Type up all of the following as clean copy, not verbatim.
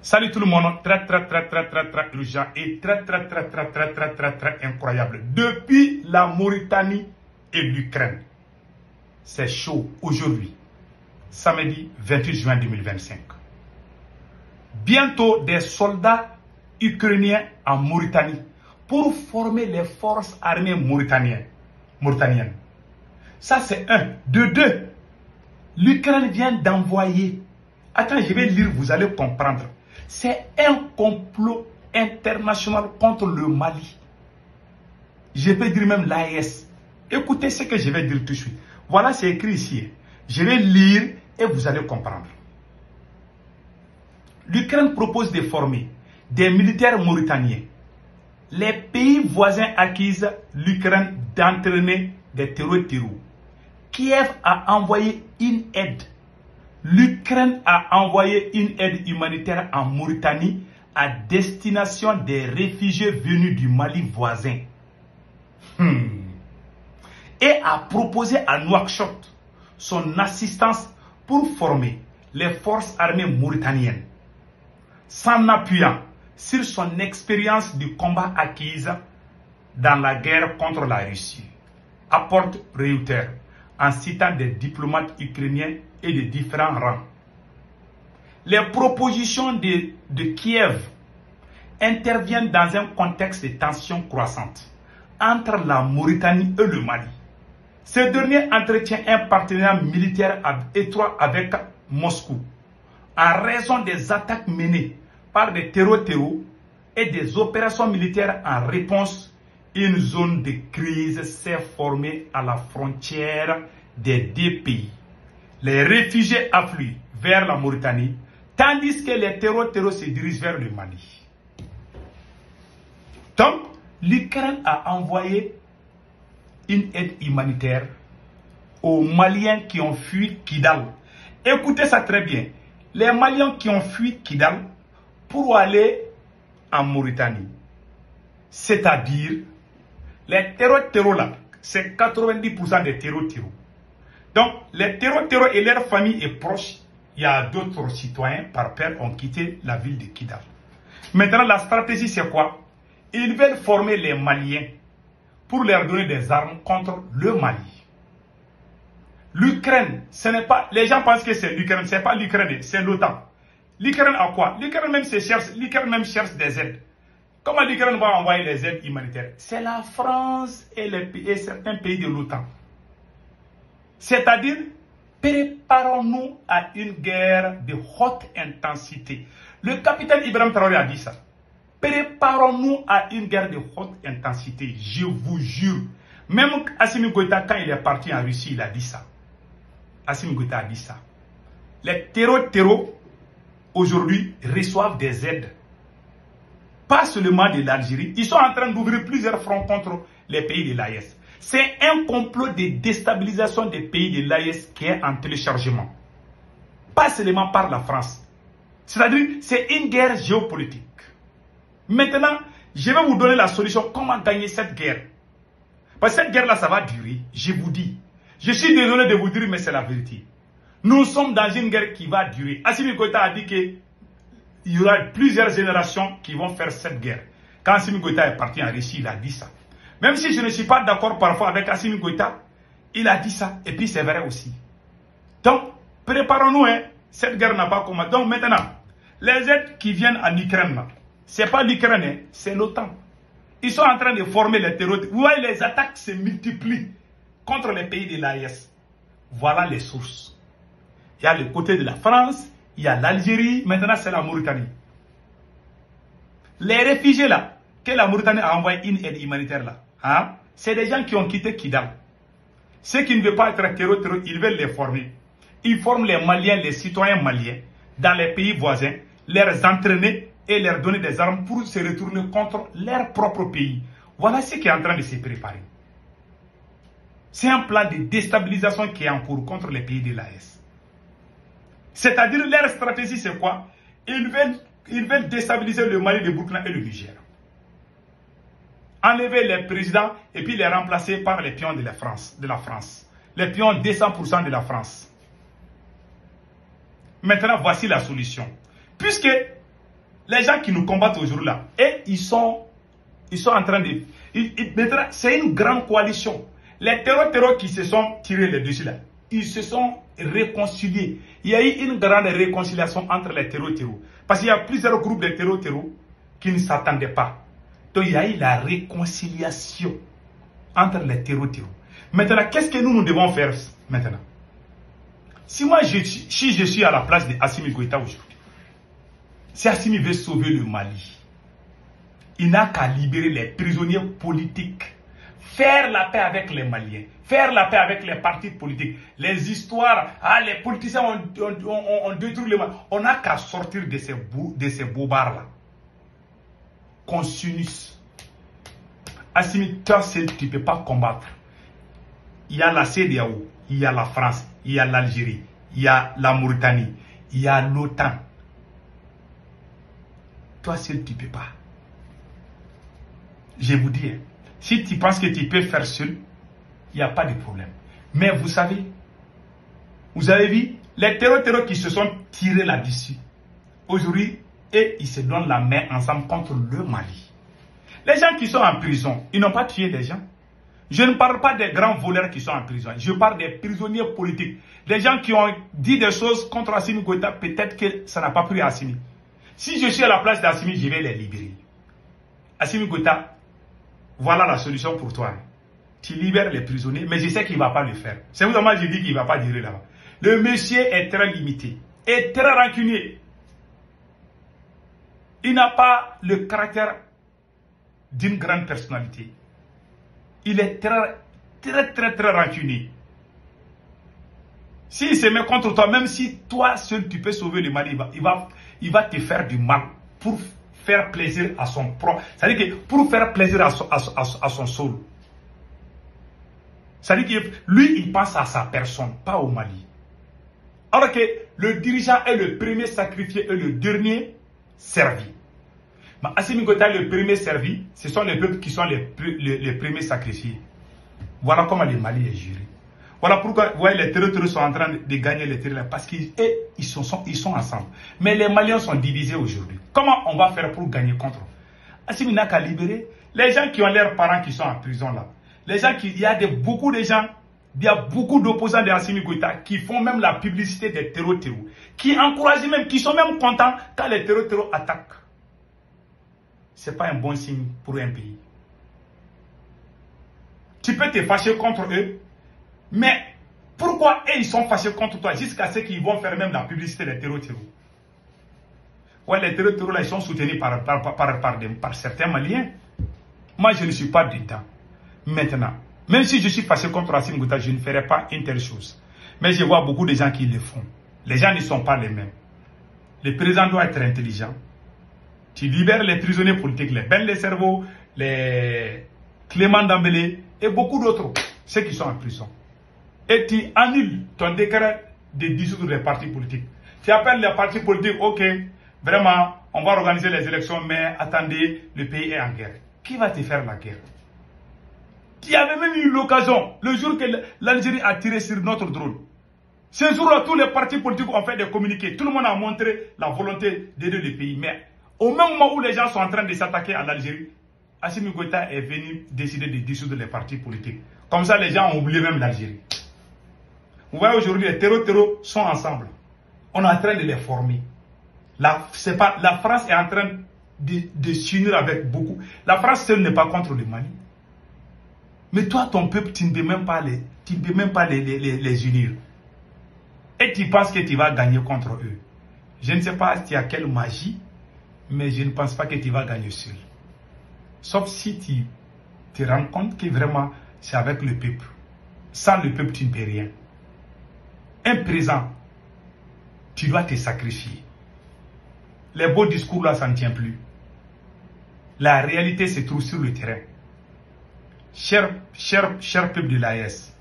Salut tout le monde, très urgent et très incroyable. Depuis la Mauritanie et l'Ukraine, c'est chaud aujourd'hui, samedi 28 juin 2025. Bientôt des soldats ukrainiens en Mauritanie pour former les forces armées mauritaniennes. Ça c'est un. De deux, l'Ukraine vient d'envoyer, attends je vais lire, vous allez comprendre. C'est un complot international contre le Mali. Je peux dire même l'AES. Écoutez ce que je vais dire tout de suite. Voilà, c'est écrit ici. Je vais lire et vous allez comprendre. L'Ukraine propose de former des militaires mauritaniens. Les pays voisins accusent l'Ukraine d'entraîner des terroristes. Kiev a envoyé une aide. L'Ukraine a envoyé une aide humanitaire en Mauritanie à destination des réfugiés venus du Mali voisin. Et a proposé à Nouakchott son assistance pour former les forces armées mauritaniennes, s'en appuyant sur son expérience du combat acquise dans la guerre contre la Russie, apporte Reuters en citant des diplomates ukrainiens et de différents rangs. Les propositions de Kiev interviennent dans un contexte de tensions croissantes entre la Mauritanie et le Mali. Ce dernier entretient un partenariat militaire étroit avec Moscou en raison des attaques menées par des terroristes et des opérations militaires en réponse. Une zone de crise s'est formée à la frontière des deux pays. Les réfugiés affluent vers la Mauritanie, tandis que les terroristes se dirigent vers le Mali. Donc, l'Ukraine a envoyé une aide humanitaire aux Maliens qui ont fui Kidal. Écoutez ça très bien. Les Maliens qui ont fui Kidal pour aller en Mauritanie. C'est-à-dire, les terroristes là, c'est 90% des terroristes. Donc, les terroristes et leurs familles et proches, il y a d'autres citoyens par peur ont quitté la ville de Kidal. Maintenant, la stratégie, c'est quoi? Ils veulent former les Maliens pour leur donner des armes contre le Mali. L'Ukraine, ce n'est pas... Les gens pensent que c'est l'Ukraine, ce n'est pas l'Ukraine, c'est l'OTAN. L'Ukraine a quoi? L'Ukraine même cherche des aides. Comment l'Ukraine va envoyer les aides humanitaires? C'est la France et certains pays de l'OTAN. C'est-à-dire, préparons-nous à une guerre de haute intensité. Le capitaine Ibrahim Traoré a dit ça. Préparons-nous à une guerre de haute intensité. Je vous jure. Même Assimi Goïta, quand il est parti en Russie, il a dit ça. Assimi Goïta a dit ça. Les terroristes, aujourd'hui, reçoivent des aides. Pas seulement de l'Algérie. Ils sont en train d'ouvrir plusieurs fronts contre les pays de l'AES. C'est un complot de déstabilisation des pays de l'AES qui est en téléchargement. Pas seulement par la France. C'est-à-dire, c'est une guerre géopolitique. Maintenant, je vais vous donner la solution. Comment gagner cette guerre? Parce que cette guerre-là, ça va durer. Je vous dis. Je suis désolé de vous dire, mais c'est la vérité. Nous sommes dans une guerre qui va durer. Assimi Goïta a dit qu'il y aura plusieurs générations qui vont faire cette guerre. Quand Assimi Goïta est parti en Russie, il a dit ça. Même si je ne suis pas d'accord parfois avec Assimi Goïta, il a dit ça. Et puis c'est vrai aussi. Donc, préparons-nous. Cette guerre n'a pas commencé. Donc maintenant, les aides qui viennent en Ukraine, ce n'est pas l'Ukraine, c'est l'OTAN. Ils sont en train de former les terroristes. Vous voyez, les attaques se multiplient contre les pays de l'AES. Voilà les sources. Il y a le côté de la France, il y a l'Algérie, maintenant c'est la Mauritanie. Les réfugiés là, que la Mauritanie a envoyé une aide humanitaire là, c'est des gens qui ont quitté Kidal. Ceux qui ne veulent pas être terroristes, ils veulent les former. Ils forment les Maliens, les citoyens maliens, dans les pays voisins, les entraîner et leur donner des armes pour se retourner contre leur propre pays. Voilà ce qui est en train de se préparer. C'est un plan de déstabilisation qui est en cours contre les pays de l'AES. C'est-à-dire, leur stratégie, c'est quoi? Ils veulent déstabiliser le Mali, le Burkina et le Niger. Enlever les présidents et puis les remplacer par les pions de la France. Les pions 200% de la France. Maintenant, voici la solution. Puisque Les gens qui nous combattent aujourd'hui là, et ils sont en train de... C'est une grande coalition. Les terreaux qui se sont tirés les dessus là, ils se sont réconciliés. Il y a eu une grande réconciliation entre les terreaux. Parce qu'il y a plusieurs groupes de terreaux qui ne s'attendaient pas. Donc il y a eu la réconciliation entre les terreaux. Maintenant, qu'est-ce que nous devons faire maintenant? Si je suis à la place d'Assimi Goïta aujourd'hui, si Assimi veut sauver le Mali, il n'a qu'à libérer les prisonniers politiques, faire la paix avec les Maliens, faire la paix avec les partis politiques. Les histoires, les politiciens ont détruit le Mali. On n'a qu'à sortir de ces bobards-là. Qu'on s'unisse. Assimi, toi seul, tu ne peux pas combattre. Il y a la CEDEAO, il y a la France, il y a l'Algérie, il y a la Mauritanie, il y a l'OTAN. Toi seul, tu ne peux pas. Je vous dis, si tu penses que tu peux faire seul, il n'y a pas de problème. Mais vous savez, vous avez vu, les terreaux qui se sont tirés là-dessus, aujourd'hui, et ils se donnent la main ensemble contre le Mali. Les gens qui sont en prison, ils n'ont pas tué des gens. Je ne parle pas des grands voleurs qui sont en prison. Je parle des prisonniers politiques. Des gens qui ont dit des choses contre Assimi Goïta, peut-être que ça n'a pas pris à Assimi. Si je suis à la place d'Assimi, je vais les libérer. Assimi Goïta, voilà la solution pour toi. Tu libères les prisonniers, mais je sais qu'il ne va pas le faire. C'est pourquoi je dis qu'il ne va pas durer là-bas. Le monsieur est très limité et très rancunier. Il n'a pas le caractère d'une grande personnalité. Il est très rancunier. S'il se met contre toi, même si toi seul tu peux sauver le Mali, il va te faire du mal pour faire plaisir à son propre. C'est-à-dire que pour faire plaisir à son soul. C'est-à-dire que lui, il pense à sa personne, pas au Mali. Alors que le dirigeant est le premier sacrifié et le dernier servi. Mais Assimi Goïta, le premier servi, ce sont les peuples qui sont les premiers sacrifiés. Voilà comment le Mali est géré. Voilà pourquoi vous voyez, les terreaux sont en train de gagner les terrains parce qu'ils sont ensemble. Mais les Maliens sont divisés aujourd'hui. Comment on va faire pour gagner contre eux? Assimi n'a qu'à libérer les gens qui ont leurs parents qui sont en prison là. Les gens il y a beaucoup de gens, il y a beaucoup d'opposants de Assimi Goïta qui font même la publicité des terreaux, qui encouragent même, qui sont même contents quand les terreaux attaquent. Ce n'est pas un bon signe pour un pays. Tu peux te fâcher contre eux, mais pourquoi eux ils sont fâchés contre toi jusqu'à ce qu'ils vont faire même la publicité des terreaux? Ouais, les terreaux là, ils sont soutenus par certains Maliens. Moi, je ne suis pas dedans. Maintenant, même si je suis fâché contre Assimi Goïta, je ne ferai pas une telle chose. Mais je vois beaucoup de gens qui le font. Les gens ne sont pas les mêmes. Le président doit être intelligent. Tu libères les prisonniers politiques, les Ben les cerveaux, les Clément Dambélé et beaucoup d'autres, ceux qui sont en prison. Et tu annules ton décret de dissoudre les partis politiques. Tu appelles les partis politiques, ok, vraiment, on va organiser les élections, mais attendez, le pays est en guerre. Qui va te faire la guerre? Tu avais même eu l'occasion, le jour que l'Algérie a tiré sur notre drone. Ce jour-là, tous les partis politiques ont fait des communiqués. Tout le monde a montré la volonté d'aider le pays. Mais au même moment où les gens sont en train de s'attaquer à l'Algérie, Assimi Goïta est venu décider de dissoudre les partis politiques. Comme ça, les gens ont oublié même l'Algérie. Vous voyez aujourd'hui, les terreaux sont ensemble. On est en train de les former. La France est en train de s'unir avec beaucoup. La France seule n'est pas contre le Mali. Mais toi, ton peuple, tu ne peux même pas les unir. Et tu penses que tu vas gagner contre eux. Je ne sais pas s'il y a quelle magie, mais je ne pense pas que tu vas gagner seul. Sauf si tu te rends compte que vraiment c'est avec le peuple. Sans le peuple, tu ne peux rien. Un présent, tu dois te sacrifier. Les beaux discours là, ça ne tient plus. La réalité se trouve sur le terrain. Cher peuple de l'AES,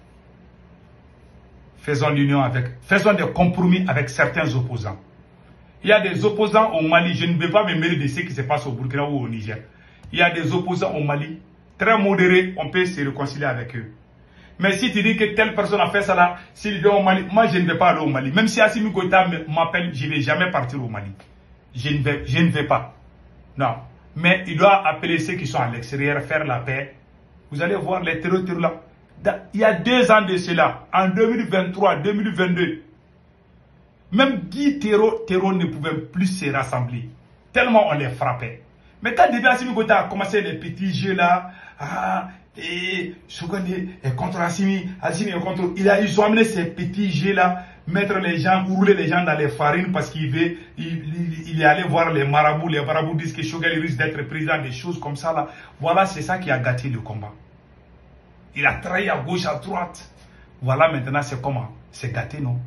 faisons des compromis avec certains opposants. Il y a des opposants au Mali, je ne veux pas me mêler de ce qui se passe au Burkina ou au Niger. Il y a des opposants au Mali, très modérés, on peut se réconcilier avec eux. Mais si tu dis que telle personne a fait ça là, s'il vient au Mali, moi je ne vais pas aller au Mali. Même si Assimi Goïta m'appelle, je ne vais jamais partir au Mali. Je ne vais pas. Non. Mais il doit appeler ceux qui sont à l'extérieur, faire la paix. Vous allez voir les terroristes là. Il y a 2 ans de cela, en 2023, 2022, même 10 terreaux ne pouvaient plus se rassembler. Tellement on les frappait. Mais quand Déby Assimi Goïta a commencé les petits jeux là, et Sokone est contre Assimi, Assimi est contre... Ils ont amené ces petits jeux là, mettre les gens, rouler les gens dans les farines parce qu'il est allé voir les marabouts. Les marabouts disent que Choguel risque d'être président, des choses comme ça là. Voilà, c'est ça qui a gâté le combat. Il a trahi à gauche, à droite. Voilà, maintenant, c'est comment? C'est gâté, non?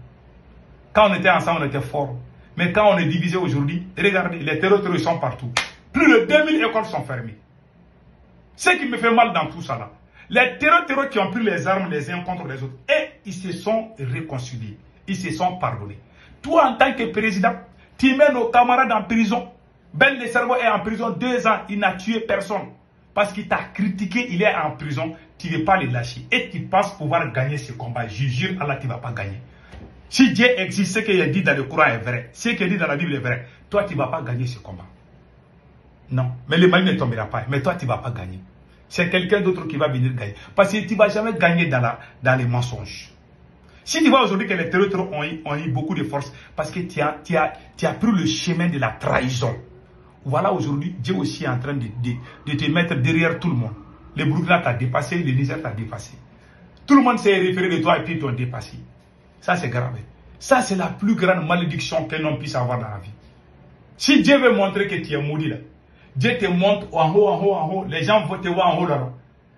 Quand on était ensemble, on était fort. Mais quand on est divisé aujourd'hui, regardez, les terroristes sont partout. Plus de 2000 écoles sont fermées. Ce qui me fait mal dans tout ça, là. Les terroristes qui ont pris les armes les uns contre les autres, et ils se sont réconciliés. Ils se sont pardonnés. Toi, en tant que président, tu mets nos camarades en prison. Ben Le Cerveau est en prison 2 ans. Il n'a tué personne. Parce qu'il t'a critiqué, il est en prison, tu ne veux pas le lâcher. Et tu penses pouvoir gagner ce combat. Je jure, Allah, tu ne vas pas gagner. Si Dieu existe, ce qu'il a dit dans le Coran est vrai. Ce qu'il dit dans la Bible est vrai. Toi, tu ne vas pas gagner ce combat. Non. Mais le Mali ne tombera pas. Mais toi, tu ne vas pas gagner. C'est quelqu'un d'autre qui va venir gagner. Parce que tu ne vas jamais gagner dans les mensonges. Si tu vois aujourd'hui que les terroristes ont eu beaucoup de force, parce que tu as pris le chemin de la trahison. Voilà, aujourd'hui, Dieu aussi est en train de te mettre derrière tout le monde. Le Burkina t'a dépassé, le Niger t'a dépassé. Tout le monde s'est référé de toi et puis ils t'ont dépassé. Ça, c'est grave. Ça, c'est la plus grande malédiction qu'un homme puisse avoir dans la vie. Si Dieu veut montrer que tu es maudit là, Dieu te montre en haut, en haut, en haut. Les gens vont te voir en haut là.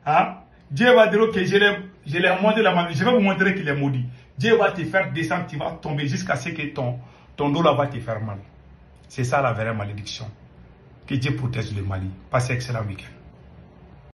Hein? Dieu va dire que je l'ai montré la malédiction. Je vais vous montrer qu'il est maudit. Dieu va te faire descendre, tu vas tomber jusqu'à ce que ton dos là va te faire mal. C'est ça la vraie malédiction. Que Dieu protège le Mali. Passez un excellent week-end.